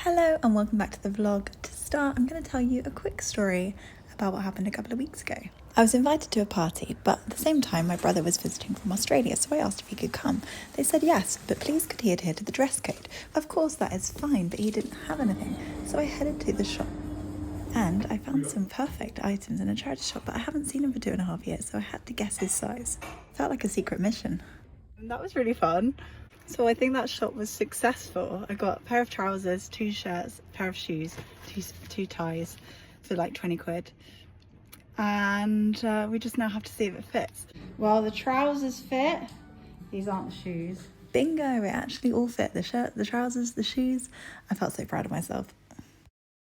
Hello and welcome back to the vlog. To start, I'm going to tell you a quick story about what happened a couple of weeks ago. I was invited to a party, but at the same time my brother was visiting from Australia, so I asked if he could come. They said yes, but please could he adhere to the dress code? Of course that is fine, but he didn't have anything, so I headed to the shop. And I found some perfect items in a charity shop, but I haven't seen him for 2.5 years, so I had to guess his size. Felt like a secret mission. That was really fun. So I think that shop was successful. I got a pair of trousers, 2 shirts, a pair of shoes, two ties for like 20 quid. And we just now have to see if it fits. Well, the trousers fit. These aren't the shoes. Bingo, it actually all fit. The shirt, the trousers, the shoes. I felt so proud of myself.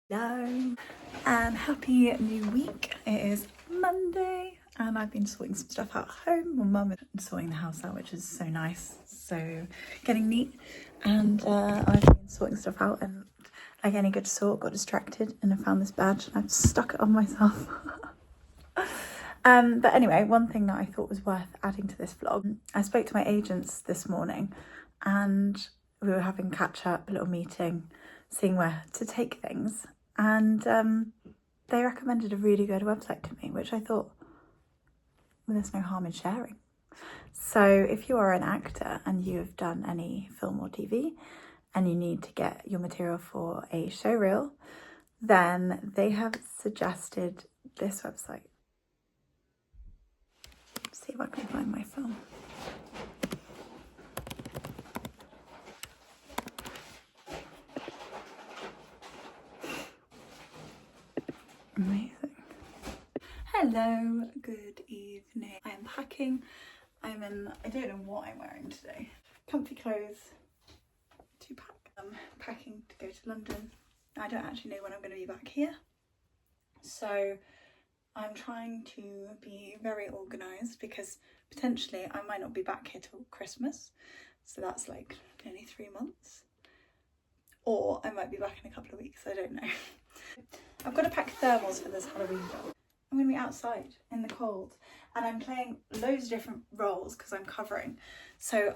Hello and happy new week. It is Monday and I've been sorting some stuff out at home. My mum is sorting the house out, which is so nice. So getting neat, and I've been sorting stuff out, and like any good sort, got distracted and I found this badge and I've stuck it on myself. But anyway, one thing that I thought was worth adding to this vlog, I spoke to my agents this morning and we were having catch up, a little meeting, seeing where to take things, and they recommended a really good website to me, which I thought, well, there's no harm in sharing. So if you are an actor and you have done any film or TV and you need to get your material for a show reel, then they have suggested this website. Let's see if I can find my film. Amazing. Hello, good evening. I am packing. I don't know what I'm wearing today. Comfy clothes to pack. I'm packing to go to London. I don't actually know when I'm going to be back here. So I'm trying to be very organised because potentially I might not be back here till Christmas. So that's like nearly 3 months. Or I might be back in a couple of weeks, I don't know. I've got to pack thermals for this Halloween job. I'm going to be outside in the cold and I'm playing loads of different roles because I'm covering. So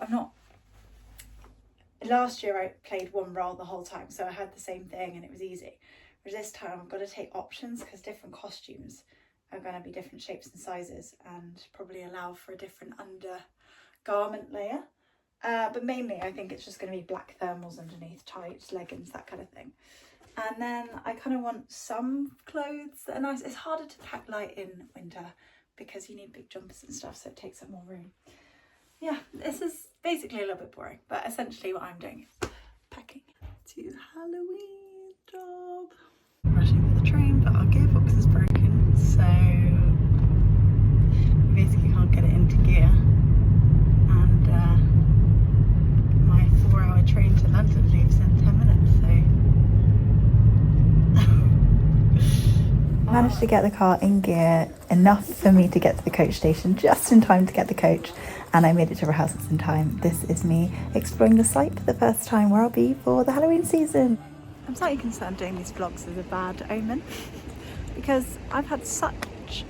last year I played one role the whole time, so I had the same thing and it was easy. Whereas this time I've got to take options because different costumes are going to be different shapes and sizes and probably allow for a different undergarment layer. But mainly I think it's just going to be black thermals underneath, tights, leggings, that kind of thing. And then I kind of want some clothes that are nice. It's harder to pack light in winter because you need big jumpers and stuff, so it takes up more room. Yeah, this is basically a little bit boring, but essentially what I'm doing is packing to the Halloween job. I'm rushing for the train, but our gearbox is broken, so we basically can't get it into gear. And my 4-hour train to London leaves in 10 minutes, so managed to get the car in gear enough for me to get to the coach station just in time to get the coach, and I made it to rehearsals in time. This is me exploring the site for the first time where I'll be for the Halloween season. I'm slightly concerned doing these vlogs is a bad omen because I've had such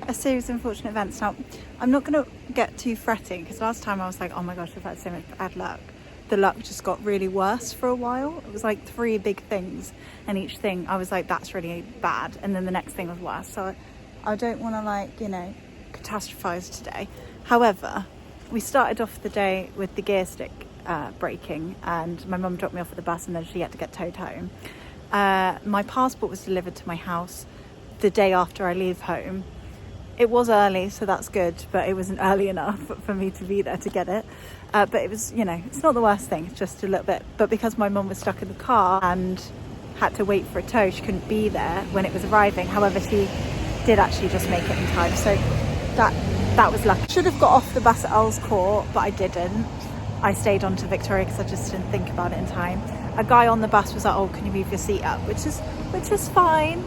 a series of unfortunate events. Now, I'm not going to get too fretting because last time I was like, oh my gosh, I've had so much bad luck. The luck just got really worse for a while. It was like 3 big things, and each thing I was like, that's really bad, and then the next thing was worse. So I don't want to, like, you know, catastrophize today. However, we started off the day with the gear stick breaking, and my mum dropped me off at the bus and then she had to get towed home. My passport was delivered to my house the day after I leave home. It was early, so that's good, but it wasn't early enough for me to be there to get it. But it was, you know, it's not the worst thing, it's just a little bit. But because my mum was stuck in the car and had to wait for a tow, she couldn't be there when it was arriving. However, she did actually just make it in time, so that was lucky. Should have got off the bus at Earls Court, but I didn't. I stayed on to Victoria because I just didn't think about it in time. A guy on the bus was like, oh, can you move your seat up? Which is fine.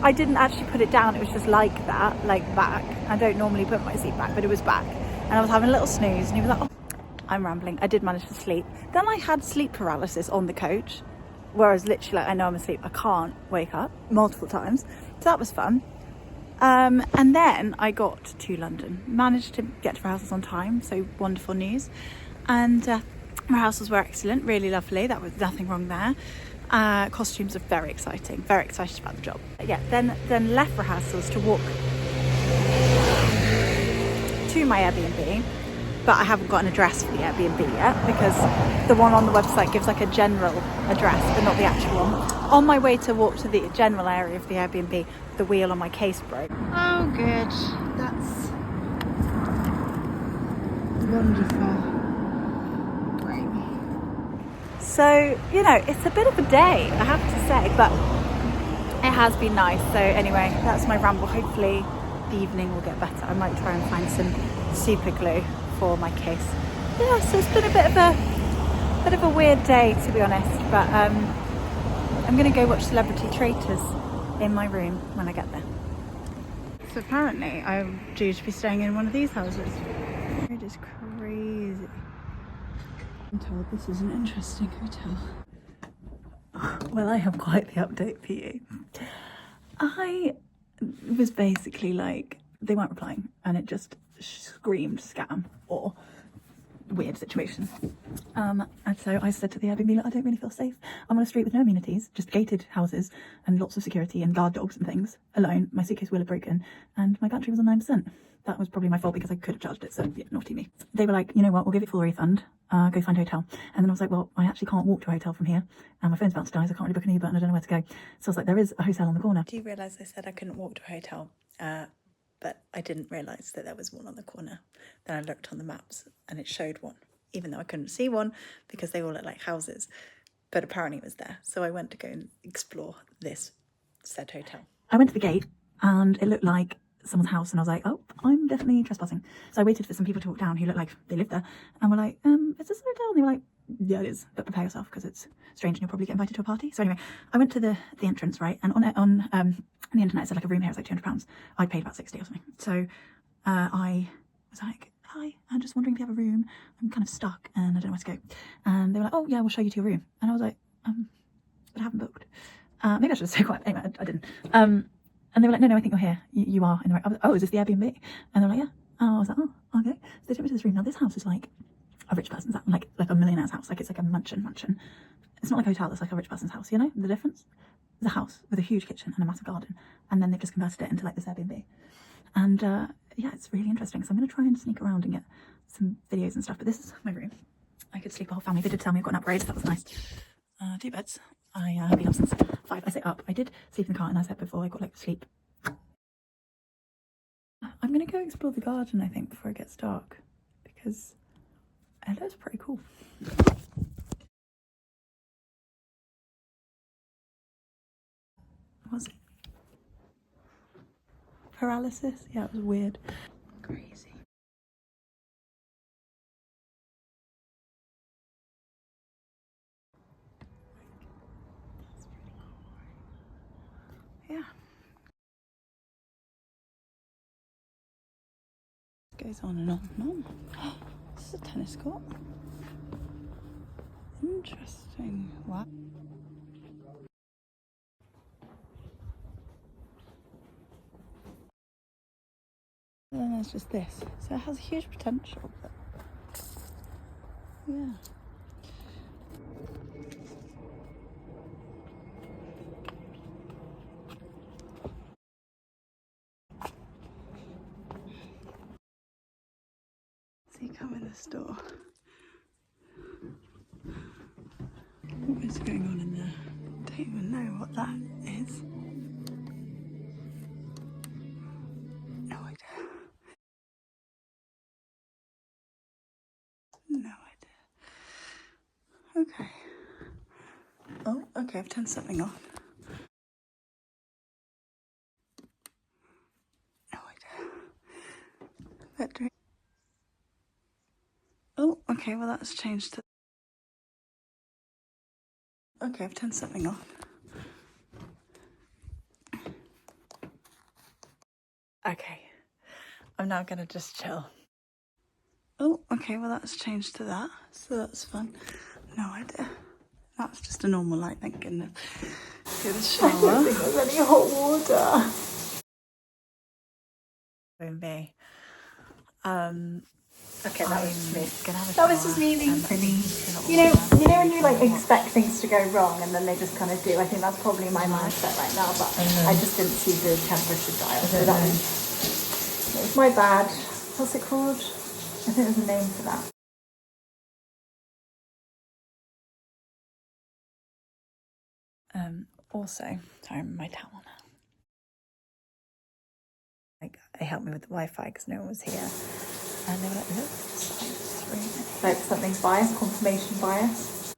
I didn't actually put it down, it was just like that, like back. I don't normally put my seat back, but it was back. And I was having a little snooze and he was like, oh, I'm rambling. I did manage to sleep. Then I had sleep paralysis on the coach, where I was literally like, I know I'm asleep, I can't wake up, multiple times. So that was fun. And then I got to London, managed to get to rehearsals on time, so wonderful news. And rehearsals were excellent, really lovely, that was nothing wrong there. Costumes are very exciting, very excited about the job. Yeah, then left rehearsals to walk to my Airbnb, but I haven't got an address for the Airbnb yet because the one on the website gives like a general address but not the actual one. On my way to walk to the general area of the Airbnb, the wheel on my case broke. Oh good, that's wonderful. So, you know, it's a bit of a day, I have to say, but it has been nice. So anyway, that's my ramble. Hopefully the evening will get better. I might try and find some super glue for my case. Yeah, so it's been a bit of a weird day, to be honest, but I'm gonna go watch Celebrity Traitors in my room when I get there. So apparently I'm due to be staying in one of these houses. It is crazy. I'm told this is an interesting hotel. Well, I have quite the update for you. I was basically like, they weren't replying and it just screamed scam or weird situation. And so I said to the Airbnb, look, I don't really feel safe. I'm on a street with no amenities, just gated houses and lots of security and guard dogs and things, alone. My suitcase wheel had broken and my battery was on 9%. That was probably my fault because I could have charged it, so yeah, naughty me. They were like, you know what, we'll give it full refund, go find a hotel. And then I was like, well, I actually can't walk to a hotel from here and my phone's about to die, so I can't really book an Uber and I don't know where to go. So I was like, there is a hotel on the corner. Do you realise I said I couldn't walk to a hotel? But I didn't realise that there was one on the corner. Then I looked on the maps and it showed one, even though I couldn't see one because they all look like houses. But apparently it was there. So I went to go and explore this said hotel. I went to the gate and it looked like someone's house and I was like, oh, I'm definitely trespassing. So I waited for some people to walk down who looked like they lived there and were like, is this a hotel? And they were like, yeah, it is, but prepare yourself because it's strange and you'll probably get invited to a party. So anyway, I went to the entrance, right? And on the internet it said like a room here is like £200. I paid about 60 or something. So I was like, hi, I'm just wondering if you have a room. I'm kind of stuck and I don't know where to go. And they were like, oh yeah, we'll show you to your room. And I was like, but I haven't booked. Maybe I should have stayed quiet. Anyway, I didn't. And they were like, no, I think you're here. You are in the right. I was like, oh, is this the Airbnb? And they were like, yeah. And I was like, oh, okay. So they took me to this room. Now this house is like a rich person's house, like a millionaire's house. Like it's like a mansion. It's not like a hotel. It's like a rich person's house. You know the difference? It's a house with a huge kitchen and a massive garden, and then they've just converted it into like this Airbnb. And yeah, it's really interesting. So I'm going to try and sneak around and get some videos and stuff. But this is my room. I could sleep a whole family. They did tell me I've got an upgrade, so that was nice. 2 beds. I have been up since 5. I say up. I did sleep in the car, and as I said before, I got like sleep. I'm going to go explore the garden, I think, before it gets dark, because it looks pretty cool. Was it? Paralysis? Yeah, it was weird. Crazy. That's pretty cool. Yeah. Goes on and on and on. This is a tennis court. Interesting. Wow. And then there's just this. So it has huge potential, but yeah. So you come in the store. What is going on in there? Don't even know what that is. No idea. No idea. Okay. Oh, okay, I've turned something on. No idea. Battery. Oh, okay, well that's changed to... Okay, I've turned something on. Okay, I'm now gonna just chill. Oh, okay, well that's changed to that, so that's fun. No idea. That's just a normal light, thank goodness. Get a shower. I don't think there's any hot water. Me. Okay, that was just me. Gonna have a That was shower just me being and silly. finish it You know when you like expect things to go wrong and then they just kind of do. I think that's probably my mindset right now. But I just didn't see the temperature dial. So that was my bad. What's it called? I think there's a name for that. Also, sorry, my towel now. Like, they helped me with the Wi-Fi because no one was here. And they were like, look, it's really like something's biased, confirmation bias.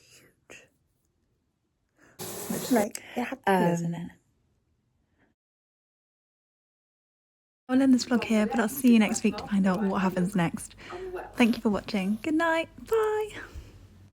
Huge. Which, like, it had to be, isn't it? I'll end this vlog here, but I'll see you next week to find out what happens next. Thank you for watching. Good night. Bye.